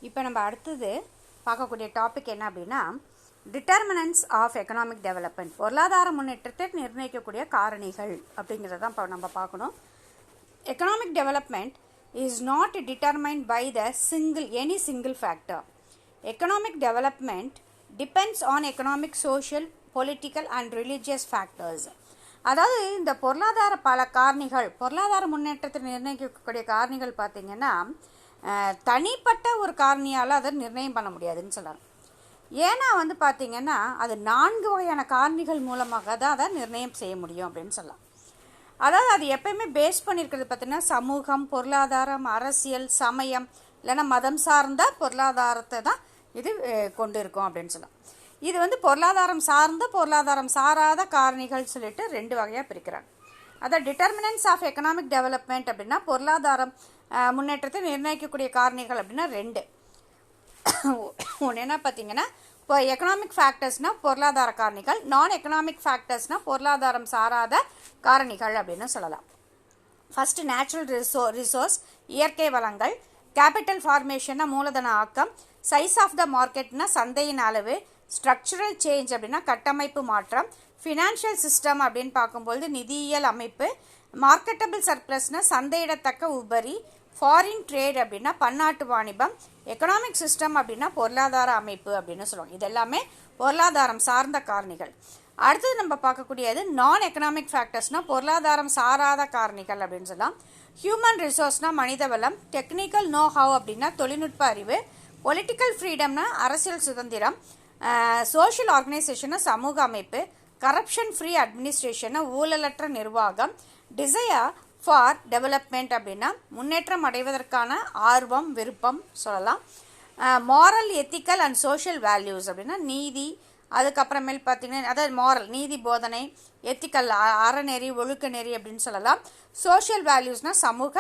இப்போ நம்ம அடுத்தது பார்க்கக்கூடிய டாபிக் என்ன அப்படின்னா டிட்டர்மினன்ட்ஸ் ஆஃப் எக்கனாமிக் டெவலப்மெண்ட், பொருளாதார முன்னேற்றத்தை நிர்ணயிக்கக்கூடிய காரணிகள் அப்படிங்கிறத தான் இப்போ நம்ம பார்க்கணும். Economic development is not determined by the any single factor. Economic development depends on economic, social, political and religious factors. அதாவது இந்த பொருளாதார பல காரணிகள், பொருளாதார முன்னேற்றத்தை நிர்ணயிக்கக்கூடிய காரணிகள் பார்த்திங்கன்னா தனிப்பட்ட ஒரு காரணியால் அதை நிர்ணயம் பண்ண முடியாதுன்னு சொல்கிறாங்க. ஏன்னா பார்த்திங்கன்னா அது 4 வகையான காரணிகள் மூலமாக தான் அதை நிர்ணயம் செய்ய முடியும் அப்படின்னு சொல்லலாம். அதாவது அது எப்பயுமே பேஸ் பண்ணியிருக்கிறது பார்த்திங்கன்னா சமூகம், பொருளாதாரம், அரசியல், சமயம் இல்லைன்னா மதம் சார்ந்த பொருளாதாரத்தை தான் இது கொண்டு இருக்கும் அப்படின்னு சொல்லலாம். இது பொருளாதாரம் சார்ந்த, பொருளாதாரம் சாராத காரணிகள் சொல்லிட்டு 2 வகையாக பிரிக்கிறாங்க. அதான் டிட்டர்மினன்ட்ஸ் ஆஃப் எக்கனாமிக் டெவலப்மெண்ட் அப்படின்னா பொருளாதாரம் முன்னேற்றத்தை நிர்ணயிக்கக்கூடிய காரணிகள் அப்படின்னா 2. ஒன்று என்ன பார்த்தீங்கன்னா இப்போ எக்கனாமிக் ஃபேக்டர்ஸ்னால் பொருளாதார காரணிகள், நான் எக்கனாமிக் ஃபேக்டர்ஸ்னால் பொருளாதாரம் சாராத காரணிகள் அப்படின்னு சொல்லலாம். ஃபஸ்ட்டு நேச்சுரல் ரிசோர்ஸ், இயற்கை வளங்கள். கேபிட்டல் ஃபார்மேஷன்னா மூலதன ஆக்கம். சைஸ் ஆஃப் த மார்க்கெட்னா சந்தையின் அளவு. ஸ்ட்ரக்சரல் சேஞ்ச் அப்படின்னா கட்டமைப்பு மாற்றம். ஃபினான்ஷியல் சிஸ்டம் அப்படின்னு பார்க்கும்போது நிதியியல் அமைப்பு. மார்க்கெட்டபிள் சர்ப்ளஸ்னால் சந்தையிடத்தக்க உபரி. ஃபாரின் ட்ரேட் அப்படின்னா பன்னாட்டு வாணிபம். எக்கனாமிக் சிஸ்டம் அப்படின்னா பொருளாதார அமைப்பு அப்படின்னு சொல்லுவாங்க. இது எல்லாமே பொருளாதாரம் சார்ந்த காரணிகள். அடுத்தது நம்ம பார்க்கக்கூடியது நான் எக்கனாமிக் ஃபேக்டர்ஸ்னால் பொருளாதாரம் சாராத காரணிகள் அப்படின்னு சொல்லலாம். ஹியூமன் ரிசோர்ஸ்னால் மனித வளம். டெக்னிக்கல் நோ ஹவ் அப்படின்னா தொழில்நுட்ப அறிவு. பொலிட்டிக்கல் ஃப்ரீடம்னா அரசியல் சுதந்திரம். சோஷியல் ஆர்கனைசேஷன்னா சமூக அமைப்பு. கரப்ஷன் ஃப்ரீ அட்மினிஸ்ட்ரேஷன்னா ஊழலற்ற நிர்வாகம். டிசையர் ஃபார் டெவலப்மெண்ட் அப்படின்னா முன்னேற்றம் அடைவதற்கான ஆர்வம், விருப்பம் சொல்லலாம். Moral, ethical and social values அப்படின்னா நீதி. அதுக்கப்புறமேல் பார்த்திங்கன்னா அதாவது மாரல் நீதி போதனை, எத்திக்கல் அறநெறி, ஒழுக்க நெறி அப்படின்னு சொல்லலாம். சோஷியல் வேல்யூஸ்னால் சமூக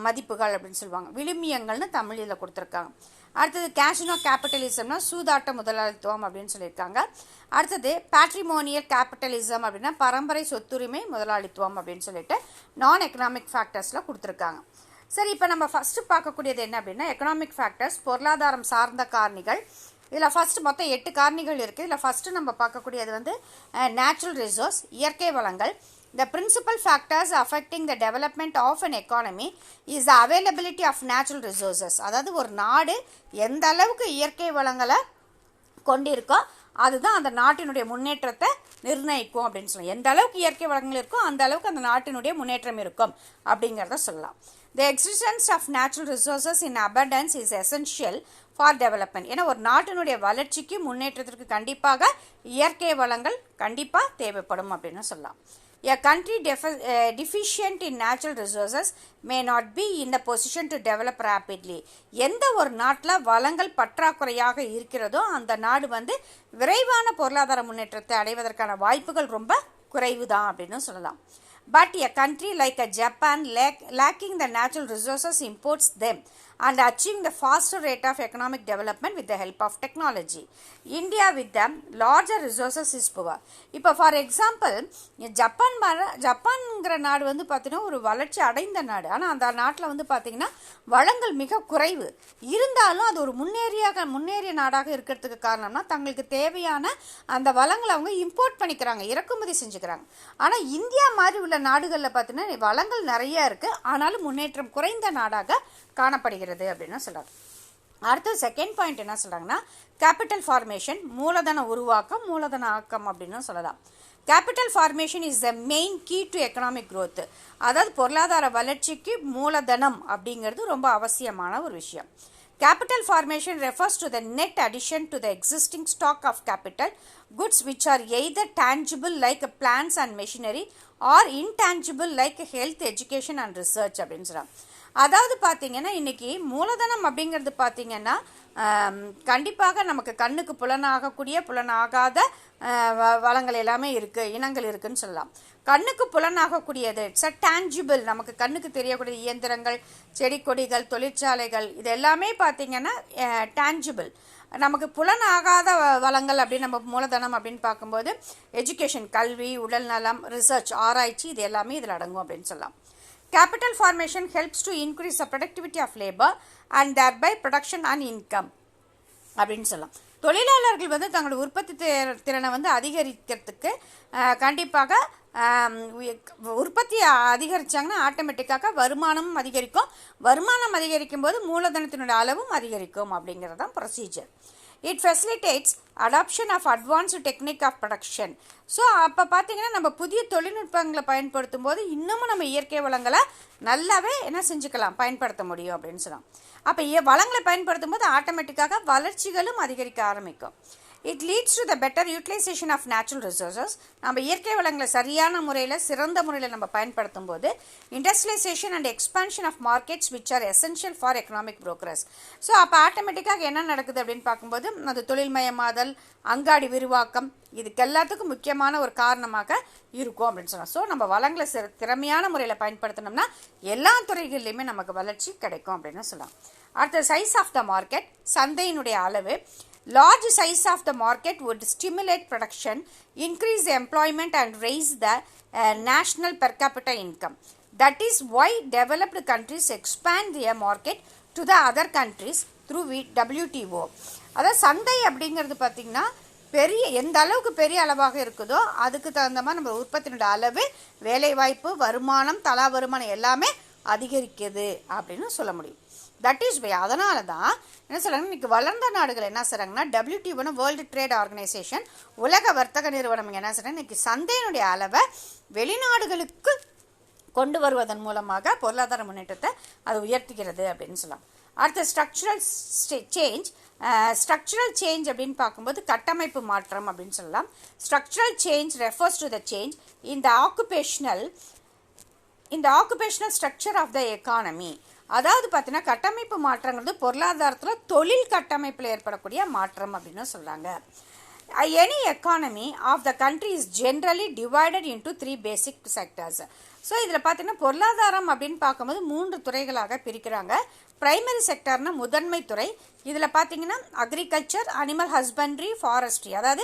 மதிப்புகள் அப்படின்னு சொல்லுவாங்க. விழுமியங்கள்னு தமிழில் கொடுத்துருக்காங்க. அடுத்தது கேஷினோ கேபிட்டலிசம்னா சூதாட்ட முதலாளித்துவம் அப்படின்னு சொல்லியிருக்காங்க. அடுத்தது பேட்ரிமோனியல் கேபிட்டலிசம் அப்படின்னா பரம்பரை சொத்துரிமை முதலாளித்துவம் அப்படின்னு சொல்லிட்டு நான் எக்கனாமிக் ஃபேக்டர்ஸில் கொடுத்துருக்காங்க. சரி, இப்போ நம்ம ஃபஸ்ட்டு பார்க்கக்கூடியது என்ன அப்படின்னா எக்கனாமிக் ஃபேக்டர்ஸ், பொருளாதாரம் சார்ந்த காரணிகள். இதில் ஃபஸ்ட்டு மொத்தம் 8 காரணிகள் இருக்குது. இதில் ஃபஸ்ட்டு நம்ம பார்க்கக்கூடியது நேச்சுரல் ரிசோர்ஸ், இயற்கை வளங்கள். The principal factors affecting the development of an economy is the availability of natural resources. அதாவது ஒரு நாடு எந்த அளவுக்கு இயற்கை வளங்களை கொண்டிருக்கோ அதுதான் அந்த நாட்டினுடைய முன்னேற்றத்தை நிர்ணயிக்கும் அப்படின்னு சொல்லலாம். எந்த அளவுக்கு இயற்கை வளங்கள் இருக்கோ அந்த அளவுக்கு அந்த நாட்டினுடைய முன்னேற்றம் இருக்கும் அப்படிங்கிறத சொல்லலாம். The existence of natural resources in abundance is essential for development. ஏன்னா ஒரு நாட்டினுடைய வளர்ச்சிக்கு முன்னேற்றத்திற்கு கண்டிப்பாக இயற்கை வளங்கள் கண்டிப்பாக தேவைப்படும் அப்படின்னு சொல்லலாம். A country deficient in natural resources may not be in a position to develop rapidly. எந்த ஒரு நாட்டில் வளங்கள் பற்றாக்குறையாக இருக்கிறதோ அந்த நாடு விரைவான பொருளாதார முன்னேற்றத்தை அடைவதற்கான வாய்ப்புகள் ரொம்ப குறைவு தான் அப்படின்னு சொல்லலாம். But a country like a Japan lacking the natural resources imports them and achieving the faster rate of economic development with the help of technology. India with them larger resources is poor. இப்போ for example ஜப்பான்ங்கிற நாடு பார்த்தீங்கன்னா ஒரு வளர்ச்சி அடைந்த நாடு. ஆனால் அந்த நாட்டில் பார்த்தீங்கன்னா வளங்கள் மிக குறைவு. இருந்தாலும் அது ஒரு முன்னேறிய நாடாக இருக்கிறதுக்கு காரணம்னா தங்களுக்கு தேவையான அந்த வளங்களை அவங்க இம்போர்ட் பண்ணிக்கிறாங்க, இறக்குமதி செஞ்சுக்கிறாங்க. ஆனால் இந்தியா மாதிரி உள்ள நாடுகளில் பார்த்தீங்கன்னா வளங்கள் நிறைய இருக்குது, ஆனாலும் முன்னேற்றம் குறைந்த நாடாக காணப்படுகிறது அப்படின்னு சொல்கிறாங்க. அடுத்தது செகண்ட் பாயிண்ட் என்ன சொல்கிறாங்கன்னா கேபிட்டல் ஃபார்மேஷன், மூலதன உருவாக்கம், மூலதன ஆக்கம் அப்படின்னு சொல்லலாம். Capital formation is the main key to economic growth. அதாவது பொருளாதார வளர்ச்சிக்கு மூலதனம் அப்படிங்கிறது ரொம்ப அவசியமான ஒரு விஷயம். Capital formation refers to the net addition to the existing stock of capital goods which are either tangible like plants and machinery or intangible like health, education and research அப்படின்னு சொல்கிறாங்க. அதாவது பார்த்தீங்கன்னா இன்றைக்கி மூலதனம் அப்படிங்கிறது பார்த்தீங்கன்னா கண்டிப்பாக நமக்கு கண்ணுக்கு புலனாகக்கூடிய புலனாகாத வளங்கள் எல்லாமே இருக்குது, இனங்கள் இருக்குதுன்னு சொல்லலாம். கண்ணுக்கு புலனாகக்கூடியது இட்ஸ் அ டேஞ்சிபிள், நமக்கு கண்ணுக்கு தெரியக்கூடிய இயந்திரங்கள், செடி கொடிகள், தொழிற்சாலைகள், இது எல்லாமே பார்த்திங்கன்னா டேஞ்சிபிள். நமக்கு புலனாகாத வளங்கள் அப்படின்னு நம்ம மூலதனம் அப்படின்னு பார்க்கும்போது எஜுகேஷன், கல்வி, உடல் நலம், ரிசர்ச், ஆராய்ச்சி, இது எல்லாமே இதில் அடங்கும் அப்படின்னு சொல்லலாம். Capital formation helps to increase the productivity of labor and thereby production and income அப்படின்னு சொல்லலாம். தொழிலாளர்கள் வந்து தங்களோட உற்பத்தி திறனை வந்து அதிகரிக்கிறதுக்கு கண்டிப்பாக உற்பத்தி அதிகரித்தாங்கன்னா ஆட்டோமேட்டிக்காக வருமானமும் அதிகரிக்கும். வருமானம் அதிகரிக்கும் போது மூலதனத்தினுடைய அளவும் அதிகரிக்கும் அப்படிங்கிறது தான் procedure. It facilitates adoption of advanced technique of production. So அப்போ பார்த்தீங்கன்னா நம்ம புதிய தொழில்நுட்பங்களை பயன்படுத்தும் போது இன்னமும் நம்ம இயற்கை வளங்களை நல்லாவே என்ன செஞ்சுக்கலாம், பயன்படுத்த முடியும் அப்படின்னு சொல்லலாம். அப்போ வளங்களை பயன்படுத்தும் போது ஆட்டோமேட்டிக்காக வளர்ச்சிகளும் அதிகரிக்க ஆரம்பிக்கும். It leads to the better utilization of natural resources. நம்ம இயற்கை வளங்களை சரியான முறையில் சிறந்த முறையில் நம்ம பயன்படுத்தும் போது industrialization and expansion of markets which are essential for economic progress. So அப்போ ஆட்டோமேட்டிக்காக என்ன நடக்குது அப்படின்னு பார்க்கும்போது அது தொழில்மயமாதல், அங்காடி விரிவாக்கம், இதுக்கு எல்லாத்துக்கும் முக்கியமான ஒரு காரணமாக இருக்கும் அப்படின்னு சொல்லலாம். ஸோ நம்ம வளங்களை திறமையான முறையில் பயன்படுத்தினோம்னா எல்லா துறைகள்லையுமே நமக்கு வளர்ச்சி கிடைக்கும் அப்படின்னு சொல்லலாம். அடுத்த சைஸ் ஆஃப் த மார்க்கெட், சந்தையினுடைய அளவு. Large size of the market would stimulate production, increase employment and raise the national per capita income. That is why developed countries expand their market to the other countries through WTO. அதாவது சந்தை அப்படிங்கிறது பார்த்திங்கன்னா எந்த அளவுக்கு பெரிய அளவாக இருக்குதோ அதுக்கு தகுந்த மாதிரி நம்ம உற்பத்தியோட அளவு, வேலைவாய்ப்பு, வருமானம், தலா வருமானம் எல்லாமே அதிகரிக்குது அப்படின்னு சொல்ல முடியும். தட் இஸ் வை அதனால தான் என்ன சொல்கிறாங்க, இன்றைக்கி வளர்ந்த நாடுகள் என்ன செய்கிறாங்கன்னா WTO வேர்ல்டு ட்ரேட் ஆர்கனைசேஷன், உலக வர்த்தக நிறுவனம் என்ன செய்கிறாங்க, இன்றைக்கி சந்தையினுடைய அளவை வெளிநாடுகளுக்கு கொண்டு வருவதன் மூலமாக பொருளாதார முன்னேற்றத்தை அது உயர்த்துகிறது அப்படின்னு சொல்லலாம். அடுத்த ஸ்ட்ரக்சரல் சேஞ்ச் அப்படின்னு பார்க்கும்போது கட்டமைப்பு மாற்றம் அப்படின்னு சொல்லலாம். Structural change refers to the change இந்த occupational structure of the economy. அதாவது பார்த்தீங்கன்னா கட்டமைப்பு மாற்றங்கிறது பொருளாதாரத்தில் தொழில் கட்டமைப்பில் ஏற்படக்கூடிய மாற்றம் அப்படின்னு சொல்கிறாங்க. Any economy of the country is generally divided into 3 basic sectors. So இதில் பார்த்தீங்கன்னா பொருளாதாரம் அப்படின்னு பார்க்கும்போது 3 துறைகளாக பிரிக்கிறாங்க. பிரைமரி செக்டர்னா முதன்மை துறை. இதில் பார்த்தீங்கன்னா அக்ரிகல்ச்சர், அனிமல் ஹஸ்பண்ட்ரி, ஃபாரஸ்ட்ரி, அதாவது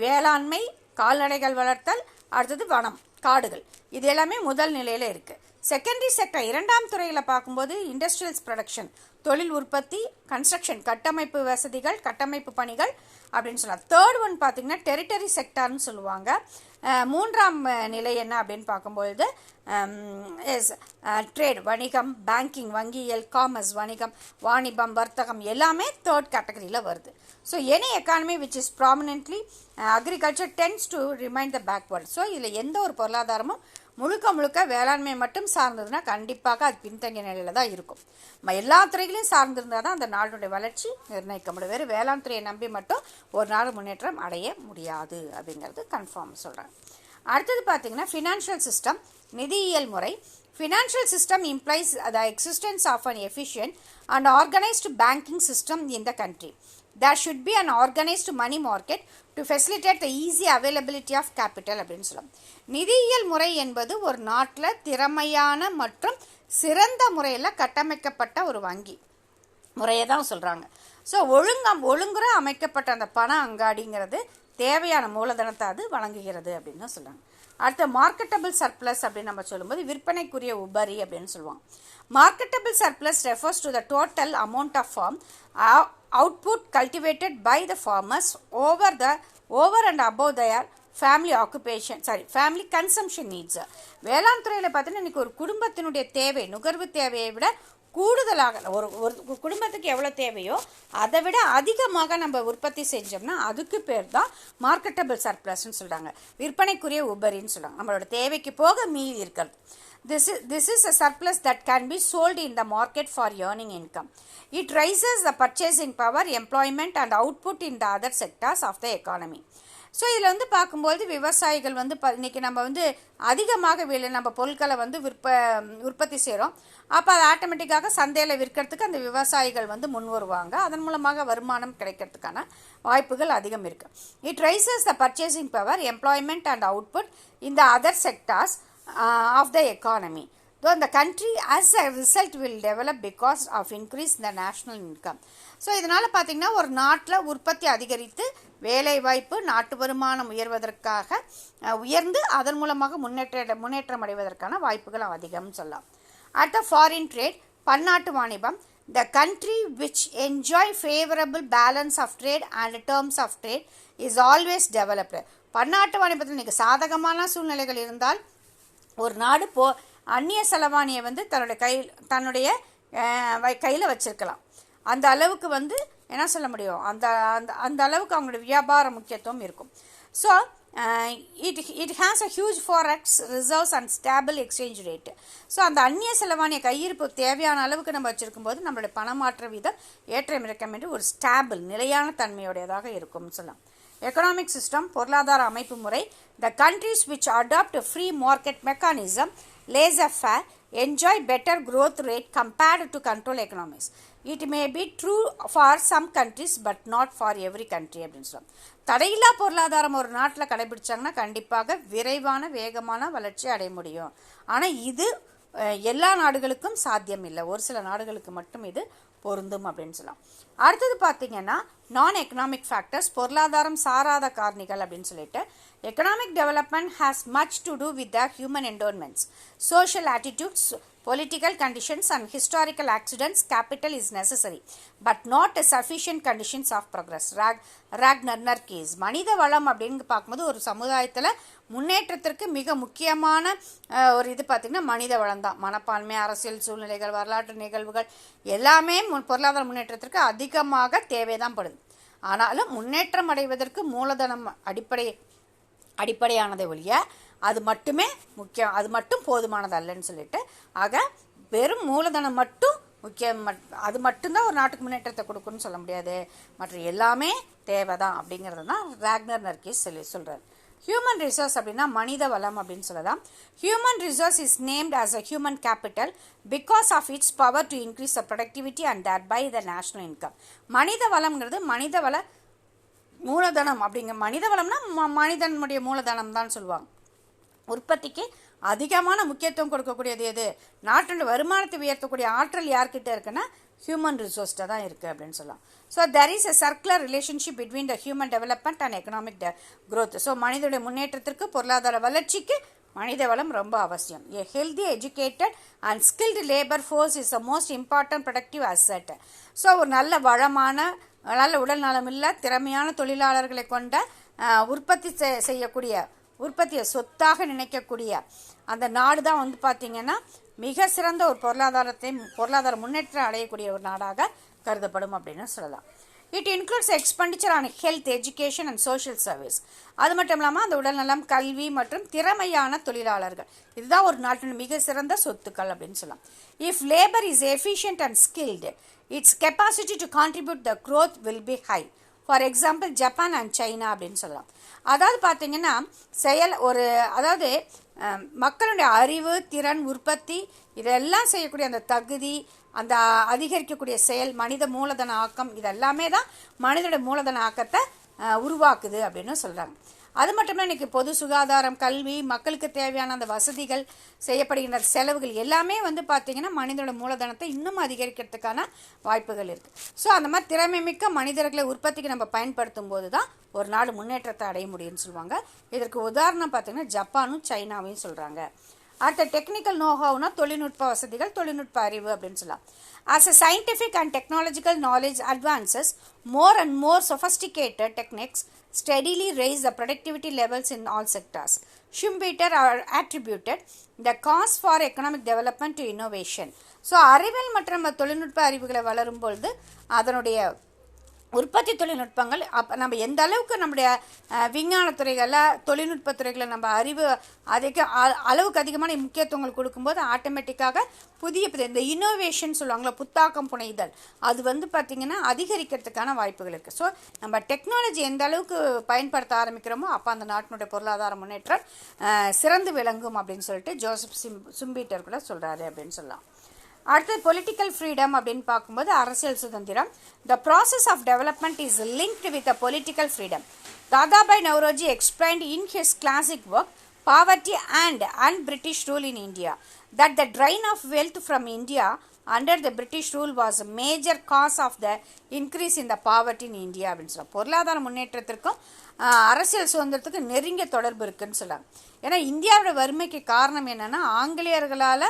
வேளாண்மை, கால்நடைகள் வளர்த்தல், அடுத்தது வனம், காடுகள், இது எல்லாமே முதல் நிலையில் இருக்குது. செகண்டரி செக்டர் இரண்டாம் துறையில் பார்க்கும்போது இண்டஸ்ட்ரியல்ஸ் ப்ரொடக்ஷன், தொழில் உற்பத்தி, கன்ஸ்ட்ரக்ஷன், கட்டமைப்பு வசதிகள், கட்டமைப்பு பணிகள் அப்படின்னு சொல்லலாம். தேர்ட் ஒன் பார்த்திங்கன்னா டெரிட்டரி செக்டார்னு சொல்லுவாங்க. மூன்றாம் நிலை என்ன அப்படின்னு பார்க்கும்பொழுது ட்ரேட், வணிகம், பேங்கிங், வங்கியல், காமர்ஸ், வாணிபம், வர்த்தகம் எல்லாமே தேர்ட் கேட்டகரியில் வருது. So any economy which is prominently agriculture tends to remain the backward. So இதில் எந்த ஒரு பொருளாதாரமும் முழுக்க வேளாண்மை மட்டும் சார்ந்ததுன்னா கண்டிப்பாக அது பின்தங்கிய நிலையில் தான் இருக்கும். எல்லா துறைகளையும் சார்ந்திருந்தால் தான் அந்த நாடுடைய வளர்ச்சி நிர்ணயிக்க முடியும். வேறு வேளாண் துறையை நம்பி மட்டும் ஒரு நாடு முன்னேற்றம் அடைய முடியாது அப்படிங்கிறது கன்ஃபார்ம் சொல்கிறேன். அடுத்தது பார்த்திங்கன்னா ஃபினான்ஷியல் சிஸ்டம், நிதியியல் முறை. Financial system implies the existence of an efficient and organized banking system in the country. There should be an organized money market to facilitate the easy availability of capital அப்படின்னு சொல்லலாம். நிதியியல் முறை என்பது ஒரு நாட்டில் திறமையான மற்றும் சிறந்த முறையில் கட்டமைக்கப்பட்ட ஒரு வங்கி முறையை தான் சொல்கிறாங்க. ஸோ ஒழுங்குற அமைக்கப்பட்ட அந்த பண அங்காடிங்கிறது தேவையான மூலதனத்தை அது வழங்குகிறது அப்படின்னு தான் சொல்கிறாங்க. அடுத்த மார்க்கெட்டபிள் சர்ப்ளஸ் அப்படின்னு நம்ம சொல்லும்போது விற்பனைக்குரிய உபரி அப்படின்னு சொல்லுவாங்க. Marketable surplus refers to the total amount of farm output cultivated by the farmers over and above their family consumption needs. வேளாண் துறையில் பார்த்தீங்கன்னா இன்றைக்கி ஒரு குடும்பத்தினுடைய தேவை, நுகர்வு தேவையை விட கூடுதலாக ஒரு குடும்பத்துக்கு எவ்வளோ தேவையோ அதை விட அதிகமாக நம்ம உற்பத்தி செஞ்சோம்னா அதுக்கு பேர் தான் மார்க்கெட்டபிள் சர்ப்ளஸ்ன்னு சொல்கிறாங்க. விற்பனைக்குரிய உபரின்னு சொல்கிறாங்க. நம்மளோட தேவைக்கு போக மீதி இருக்கிறது. This is a surplus that can be sold in the market for earning income. It raises the purchasing power, employment and output in the other sectors of the economy. So இதில் வந்து பார்க்கும்போது விவசாயிகள் வந்து இன்றைக்கி நம்ம வந்து அதிகமாக நம்ம பொருட்களை வந்து உற்பத்தி செய்கிறோம். அப்போ அது ஆட்டோமேட்டிக்காக சந்தையில் விற்கிறதுக்கு அந்த விவசாயிகள் வந்து முன் வருவாங்க. அதன் மூலமாக வருமானம் கிடைக்கிறதுக்கான வாய்ப்புகள் அதிகம் இருக்குது. It raises the purchasing power, employment and output in the other sectors of the economy. Though the country as a result will develop because of increase in the national income. So இதனால் பார்த்திங்கன்னா ஒரு நாட்டில் உற்பத்தி அதிகரித்து வேலைவாய்ப்பு, நாட்டு வருமானம் உயர்ந்து அதன் மூலமாக முன்னேற்றம் அடைவதற்கான வாய்ப்புகள் அதிகம்னு சொல்லலாம். At the foreign trade, பன்னாட்டு வாணிபம், the country which enjoy favorable balance of trade and terms of trade is always developed. பன்னாட்டு வாணிபத்தில் இன்னைக்கு சாதகமான சூழ்நிலைகள் இருந்தால் ஒரு நாடு அந்நிய செலவாணியை வந்து தன்னுடைய கையில் வச்சிருக்கலாம். அந்த அளவுக்கு வந்து என்ன சொல்ல முடியும், அந்த அளவுக்கு அவங்களுடைய வியாபார முக்கியத்துவம் இருக்கும். So it has a huge forex reserves and stable exchange rate. So அந்த அந்நிய செலவாணிய கையிருப்பு தேவையான அளவுக்கு நம்ம வச்சுருக்கும் போது நம்மளுடைய பணமாற்ற வீதம் ஏற்றம் இறக்கம் என்று ஒரு ஸ்டாபிள் நிலையான தன்மையுடையதாக இருக்கும்னு சொல்லலாம். எக்கனாமிக் சிஸ்டம் பொருளாதார அமைப்பு முறை, the countries which adopt a free market mechanism laissez-faire enjoy better growth rate compared to control economics. It may be true for some countries but not for every country அப்படின்னு சொல்லலாம். தடையில்லா பொருளாதாரம் ஒரு நாட்டில் கடைபிடிச்சாங்கன்னா கண்டிப்பாக விரைவான வேகமான வளர்ச்சி அடைய முடியும். ஆனால் இது எல்லா நாடுகளுக்கும் சாத்தியம் இல்லை, ஒரு சில நாடுகளுக்கு மட்டும் இது பொருந்தும் அப்படின்னு சொல்லலாம். அடுத்தது பார்த்தீங்கன்னா நான் எக்கனாமிக் ஃபேக்டர்ஸ், பொருளாதாரம் சாராத காரணிகள் அப்படின்னு சொல்லிட்டு, economic development has much to do with the human environments, social attitudes, political conditions and historical accidents. Capital is necessary but not a sufficient conditions of progress. Ragnar கேஸ். மனித வளம் அப்படின்னு பார்க்கும்போது ஒரு சமுதாயத்தில் முன்னேற்றத்திற்கு மிக முக்கியமான ஒரு இது பார்த்திங்கன்னா மனித வளம் தான். மனப்பான்மை, அரசியல் சூழ்நிலைகள், வரலாற்று நிகழ்வுகள் எல்லாமே பொருளாதார முன்னேற்றத்திற்கு அதிகமாக தேவைதான் படுது. ஆனாலும் முன்னேற்றம் அடைவதற்கு மூலதனம் அடிப்படையானதை ஒழிய அது மட்டுமே முக்கியம், அது மட்டும் போதுமானது அல்லன்னு சொல்லிட்டு, ஆக வெறும் மூலதனம் மட்டும் முக்கியம், அது மட்டும்தான் ஒரு நாட்டுக்கு முன்னேற்றத்தை கொடுக்குன்னு சொல்ல முடியாது, மற்ற எல்லாமே தேவைதான் அப்படிங்கிறது தான் ராக்னர் நர்கீஸ் சொல்கிறார். ஹியூமன் ரிசோர்ஸ் அப்படின்னா மனித வளம் அப்படின்னு சொல்லலாம். Human resource is named as a human capital because of its power to increase the productivity and that by the national income. மனித வளம்ங்கிறது மனித வள மூலதனம் அப்படிங்கிற, மனித வளம்னா மனிதனுடைய மூலதனம் தான் சொல்லுவாங்க. உற்பத்திக்கு அதிகமான முக்கியத்துவம் கொடுக்கக்கூடியது எது, நாட்டினுடைய வருமானத்தை உயர்த்தக்கூடிய ஆற்றல் யார்கிட்ட இருக்குன்னா ஹியூமன் ரிசோர்ஸ்ட தான் இருக்குது அப்படின்னு சொல்லலாம். So there is a circular relationship between the human development and economic growth. So மனிதனுடைய முன்னேற்றத்திற்கு பொருளாதார வளர்ச்சிக்கு மனித வளம் ரொம்ப அவசியம். A healthy, educated and skilled labor force is the most important productive asset. So ஒரு நல்ல வளமான, நல்ல உடல் நலமில்ல திறமையான தொழிலாளர்களை கொண்ட உற்பத்தி செய்யக்கூடிய, உற்பத்தியை சொத்தாக நினைக்கக்கூடிய அந்த நாடு தான் வந்து பார்த்திங்கன்னா மிக சிறந்த ஒரு பொருளாதார முன்னேற்றம் அடையக்கூடிய ஒரு நாடாக கருதப்படும் அப்படின்னு சொல்லலாம். It includes expenditure on health, education and social service. அது மட்டும் இல்லாமல் அந்த உடல்நலம், கல்வி மற்றும் திறமையான தொழிலாளர்கள், இதுதான் ஒரு நாட்டின் மிக சிறந்த சொத்துக்கள் அப்படின்னு சொல்லலாம். If labour is efficient and skilled, it's capacity to contribute the growth will be high. For example Japan and China அப்படின்னு சொல்லலாம். அதாவது பார்த்திங்கன்னா அதாவது மக்களுடைய அறிவு, திறன், உற்பத்தி இதெல்லாம் செய்யக்கூடிய அந்த தகுதி, அந்த அதிகரிக்கக்கூடிய செயல், மனித மூலதன ஆக்கம், இதெல்லாமே தான் மனிதனுடைய மூலதன ஆக்கத்தை உருவாக்குது அப்படின்னு சொல்கிறாங்க. அது மட்டும் இன்றைக்கி பொது சுகாதாரம், கல்வி, மக்களுக்கு தேவையான அந்த வசதிகள், செய்யப்படுகின்ற செலவுகள் எல்லாமே வந்து பார்த்திங்கன்னா மனிதனோட மூலதனத்தை இன்னும் அதிகரிக்கிறதுக்கான வாய்ப்புகள் இருக்குது. ஸோ அந்த மாதிரி திறமை மிக்க மனிதர்களை உற்பத்திக்கு நம்ம பயன்படுத்தும் போது தான் ஒரு நாடு முன்னேற்றத்தை அடைய முடியும்னு சொல்லுவாங்க. இதற்கு உதாரணம் பார்த்திங்கன்னா ஜப்பானும் சைனாவையும் சொல்கிறாங்க. அடுத்த டெக்னிக்கல் நோஹவுனா தொழில்நுட்ப வசதிகள், தொழில்நுட்ப அறிவு அப்படின்னு சொல்லலாம். As a scientific and technological knowledge advances, more and more sophisticated techniques steadily raise the productivity levels in all sectors. Schumpeter attributed the cause for economic development to innovation. So அறிவியல் மற்றும் தொழில்நுட்ப அறிவுகளை வளரும் பொழுது அதனுடைய உற்பத்தி தொழில்நுட்பங்கள் நம்ம எந்த அளவுக்கு நம்முடைய விஞ்ஞான துறைகளில், தொழில்நுட்ப துறைகளில் நம்ம அறிவு அளவுக்கு அதிகமான முக்கியத்துவங்கள் கொடுக்கும்போது ஆட்டோமேட்டிக்காக புதிய இந்த இன்னோவேஷன் சொல்லுவாங்களா, புத்தாக்கம் புனைதல், அது வந்து பார்த்திங்கன்னா அதிகரிக்கிறதுக்கான வாய்ப்புகள் இருக்குது. ஸோ நம்ம டெக்னாலஜி எந்த அளவுக்கு பயன்படுத்த ஆரம்பிக்கிறோமோ அப்போ அந்த நாட்டினுடைய பொருளாதார முன்னேற்றம் சிறந்து விளங்கும் அப்படின்னு சொல்லிட்டு ஜோசப் சும்பீட்டர் கூட சொல்கிறாரு அப்படின்னு சொல்லலாம். அடுத்து பொலிட்டிக்கல் ஃப்ரீடம் அப்படின்னு பார்க்கும்போது அரசியல் சுதந்திரம். The process of development is linked with a political freedom. Dadabhai Naoroji explained in his classic work poverty and British rule in India that the drain of wealth from India under the British rule was a major cause of the increase in the poverty in India அப்படின்னு சொல்லுவோம். பொருளாதார முன்னேற்றத்திற்கும் அரசியல் சுதந்திரத்துக்கு நெருங்கிய தொடர்பு இருக்குன்னு சொல்லலாம். ஏன்னா இந்தியாவோட வறுமைக்கு காரணம் என்னென்னா ஆங்கிலேயர்களால்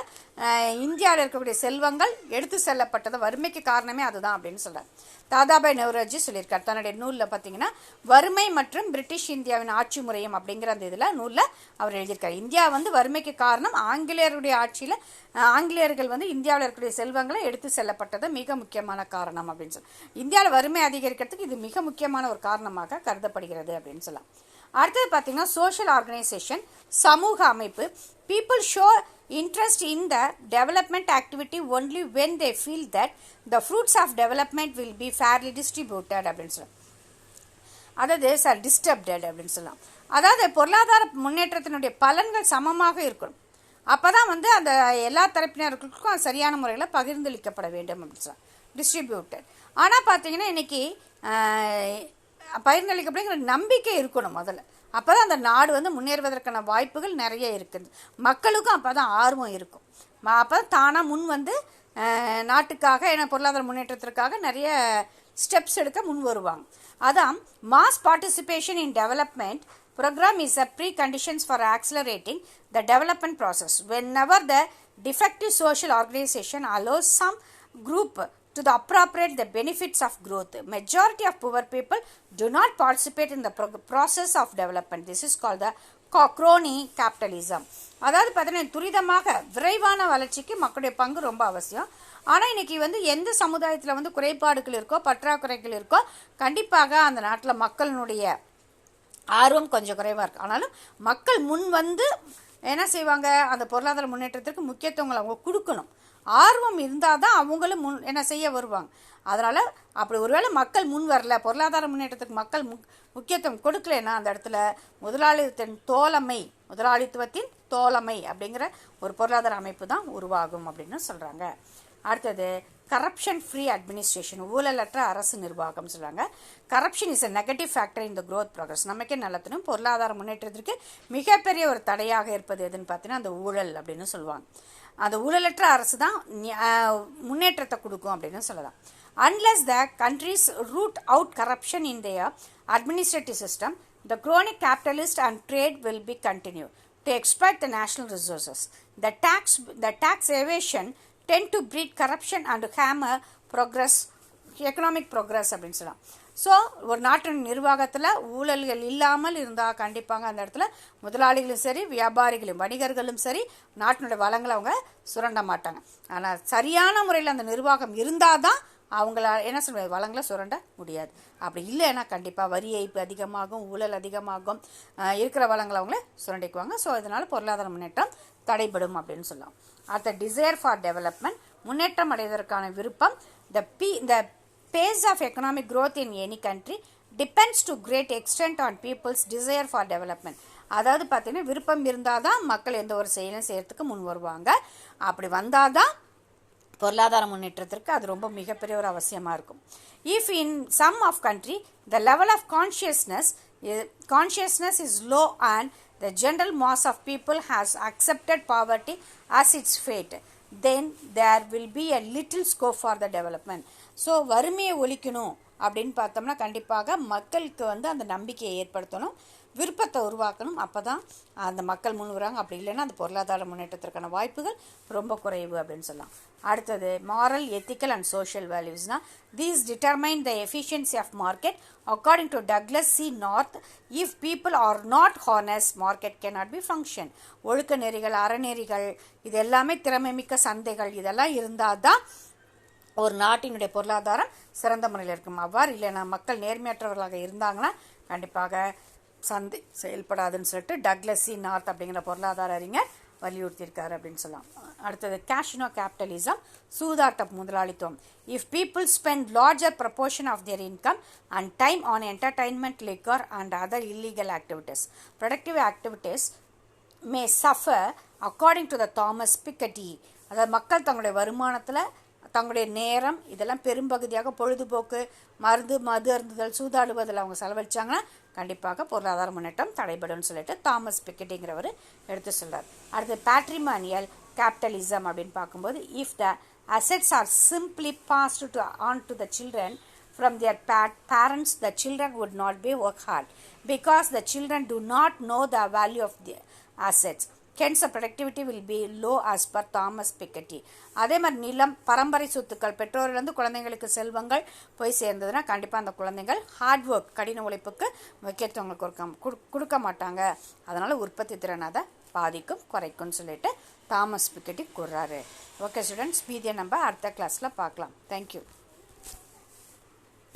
இந்தியாவில் இருக்கக்கூடிய செல்வங்கள் எடுத்து செல்லப்பட்டது, வறுமைக்கு காரணமே அதுதான் அப்படின்னு சொல்கிறார். தாதாபாய் நவ்ரோஜி சொல்லியிருக்கார் தன்னுடைய நூலில் பார்த்தீங்கன்னா வறுமை மற்றும் பிரிட்டிஷ் இந்தியாவின் ஆட்சி முறையும் அப்படிங்கிற அந்த இதில் நூலில் அவர் எழுதியிருக்கார். இந்தியா வந்து வறுமைக்கு காரணம் ஆங்கிலேயருடைய ஆட்சியில் ஆங்கிலேயர்கள் வந்து இந்தியாவில் இருக்கக்கூடிய செல்வங்களை எடுத்து செல்லப்பட்டது மிக முக்கியமான காரணம் அப்படின்னு சொல்லி இந்தியாவில் வறுமை அதிகரிக்கிறதுக்கு இது மிக முக்கியமான ஒரு காரணமாக கருதப்படுகிறது அப்படின்னு சொல்லலாம். அடுத்தது பார்த்தீங்கன்னா சோஷியல் ஆர்கனைசேஷன், சமூக அமைப்பு. People show interest in the development activity only when they feel that the fruits of development will be fairly distributed அப்படின்னு சொல்லலாம். அதாவது டிஸ்டர்ப்டட் அப்படின்னு சொல்லலாம். அதாவது பொருளாதார முன்னேற்றத்தினுடைய பலன்கள் சமமாக இருக்கணும். அப்போ தான் வந்து அந்த எல்லா தரப்பினர்களுக்கும் சரியான முறையில் பகிர்ந்தளிக்கப்பட வேண்டும் அப்படின்னு சொல்லலாம். டிஸ்ட்ரிபியூட்டட். ஆனால் பார்த்தீங்கன்னா இன்றைக்கி பகிர்ந்தளிக்கப்படுங்கிற நம்பிக்கை இருக்கணும் முதல்ல. அப்போ தான் அந்த நாடு வந்து முன்னேறுவதற்கான வாய்ப்புகள் நிறைய இருக்குது. மக்களுக்கும் அப்போ தான் ஆர்வம் இருக்கும். அப்போ தானாக முன் வந்து நாட்டுக்காக ஏன்னா பொருளாதார முன்னேற்றத்திற்காக நிறைய ஸ்டெப்ஸ் எடுக்க முன் வருவாங்க. அதான் mass participation in development program is a preconditions for accelerating the development process. Whenever the defective social organization allows some group to appropriate the benefits of growth, majority of poor people do not participate in the process of development. This is called the crony capitalism. அதாவது பார்த்தீங்கன்னா துரிதமாக விரைவான வளர்ச்சிக்கு மக்களுடைய பங்கு ரொம்ப அவசியம். ஆனால் இன்றைக்கி வந்து எந்த சமுதாயத்தில் வந்து குறைபாடுகள் இருக்கோ பற்றாக்குறைகள் இருக்கோ கண்டிப்பாக அந்த நாட்டில் மக்களினுடைய ஆர்வம் கொஞ்சம் குறைவாக இருக்குது. ஆனாலும் மக்கள் முன் வந்து என்ன செய்வாங்க, அந்த பொருளாதார முன்னேற்றத்திற்கு முக்கியத்துவங்களை அவங்க கொடுக்கணும். ஆர்வம் இருந்தால் தான் அவங்களும் என்ன செய்ய வருவாங்க. அதனால் அப்படி ஒருவேளை மக்கள் முன் வரல, பொருளாதார முன்னேற்றத்துக்கு மக்கள் முக்கியத்துவம் கொடுக்கலன்னா அந்த இடத்துல முதலாளித்துவத்தின் தோழமை அப்படிங்கிற ஒரு பொருளாதார அமைப்பு தான் உருவாகும் அப்படின்னு சொல்கிறாங்க. அடுத்தது கரப்ஷன் ஃப்ரீ அட்மினிஸ்ட்ரேஷன், ஊழலற்ற அரசு நிர்வாகம் சொல்கிறாங்க. Corruption is a negative factor in the growth progress. நமக்கே நல்லத்தினும் பொருளாதார முன்னேற்றத்திற்கு மிகப்பெரிய ஒரு தடையாக இருப்பது எதுன்னு பார்த்தீங்கன்னா அந்த ஊழல் அப்படின்னு சொல்லுவாங்க. அந்த ஊழலற்ற அரசு தான் முன்னேற்றத்தை கொடுக்கும் அப்படின்னு சொல்லலாம். Unless the countries root out corruption in their administrative system, the chronic capitalist and trade will be continued to exploit the national resources. The tax evasion tend to breed corruption and hammer economic progress அப்படின்னு சொல்லலாம். So ஒரு நாட்டின் நிர்வாகத்தில் ஊழல்கள் இல்லாமல் இருந்தால் கண்டிப்பாக அந்த இடத்துல முதலாளிகளும் சரி வியாபாரிகளும் வணிகர்களும் சரி நாட்டினுடைய வளங்களை அவங்க சுரண்ட மாட்டாங்க. ஆனால் சரியான முறையில் அந்த நிர்வாகம் இருந்தால் தான் அவங்கள என்ன சொல்வது வளங்களை சுரண்ட முடியாது. அப்படி இல்லைன்னா கண்டிப்பாக வரி ஏய்ப்பு அதிகமாகும், ஊழல் அதிகமாகும், இருக்கிற வளங்களை அவங்கள சுரண்டிக்குவாங்க. ஸோ இதனால் பொருளாதார முன்னேற்றம் தடைபடும் அப்படின்னு சொல்லலாம். அடுத்த டிசைர் ஃபார் டெவலப்மெண்ட், முன்னேற்றம் அடைவதற்கான விருப்பம். The pace of economic growth in any country depends to great extent on people's desire for development. அதாவது பார்த்தீங்கன்னா விருப்பம் இருந்தால் தான் மக்கள் எந்த ஒரு செயலும் செய்யறதுக்கு முன் வருவாங்க. அப்படி வந்தால் தான் பொருளாதார முன்னேற்றத்திற்கு அது ரொம்ப மிகப்பெரிய ஒரு அவசியமாக இருக்கும். If in some of country the level of consciousness is low and the general mass of people has accepted poverty as its fate, then there will be a little scope for the development. So வறுமையை ஒழிக்கணும் அப்படின்னு பார்த்தோம்னா கண்டிப்பாக மக்களுக்கு வந்து அந்த நம்பிக்கையை ஏற்படுத்தணும், விருப்பத்தை உருவாக்கணும். அப்போ தான் அந்த மக்கள் முன் வராங்க. அப்படி இல்லைன்னா அந்த பொருளாதார முன்னேற்றத்திற்கான வாய்ப்புகள் ரொம்ப குறைவு அப்படின்னு சொல்லலாம். அடுத்தது மாரல், எத்திக்கல் அண்ட் சோஷியல் வேல்யூஸ்னால் these determine the efficiency of market according to Douglas C North. If people are not honest market cannot be function. ஒழுக்க நெறிகள், அறநெறிகள், இது எல்லாமே திறமைமிக்க சந்தைகள், இதெல்லாம் இருந்தால் தான் ஒரு நாட்டினுடைய பொருளாதாரம் சிறந்த முறையில் இருக்கும். அவ்வாறு இல்லைன்னா மக்கள் நேர்மையற்றவர்களாக இருந்தாங்கன்னா கண்டிப்பாக சந்தை செயல்படாதுன்னு சொல்லிட்டு டக்ளஸ் சி நார்த் அப்படிங்கிற பொருளாதார அறிஞர் வலியுறுத்தியிருக்காரு அப்படின்னு சொல்லலாம். அடுத்தது கேஷினோ கேபிட்டலிசம், சூதாட்ட முதலாளித்துவம். If people spend larger proportion of their income and time on entertainment, liquor and other illegal activities, productive activities may suffer according to the Thomas Piketty. அதாவது மக்கள் தங்களுடைய வருமானத்தில் தங்களுடைய நேரம் இதெல்லாம் பெரும்பகுதியாக பொழுதுபோக்கு, மது அருந்துதல், சூதாடுவதில் அவங்க செலவழிச்சாங்கன்னா கண்டிப்பாக பொருளாதார முன்னேற்றம் தடைபடும் சொல்லிட்டு தாமஸ் பிக்கெட்டிங்கிறவர் எடுத்து சொல்கிறார். அடுத்து பேட்ரிமானியல் கேபிட்டலிசம் அப்படின்னு பார்க்கும்போது if the assets are simply passed on to the children from their parents, the children would not be work hard because the children do not know the value of the assets. Hence, the productivity will be low as per Thomas Piketty. அதே மாதிரி நிலம், பரம்பரை சொத்துக்கள், பெற்றோரிலிருந்து குழந்தைங்களுக்கு செல்வங்கள் போய் சேர்ந்ததுன்னா கண்டிப்பாக அந்த குழந்தைகள் ஹார்ட் ஒர்க், கடின உழைப்புக்கு முக்கியத்துவம் கொடுக்க மாட்டாங்க. அதனால் உற்பத்தி திறன் அதை பாதிக்கும், குறைக்கும்னு சொல்லிட்டு தாமஸ் பிக்கெட்டி கூறுறாரு. ஓகே ஸ்டூடெண்ட்ஸ், மீதியை நம்ம அடுத்த கிளாஸில் பார்க்கலாம். தேங்க்யூ.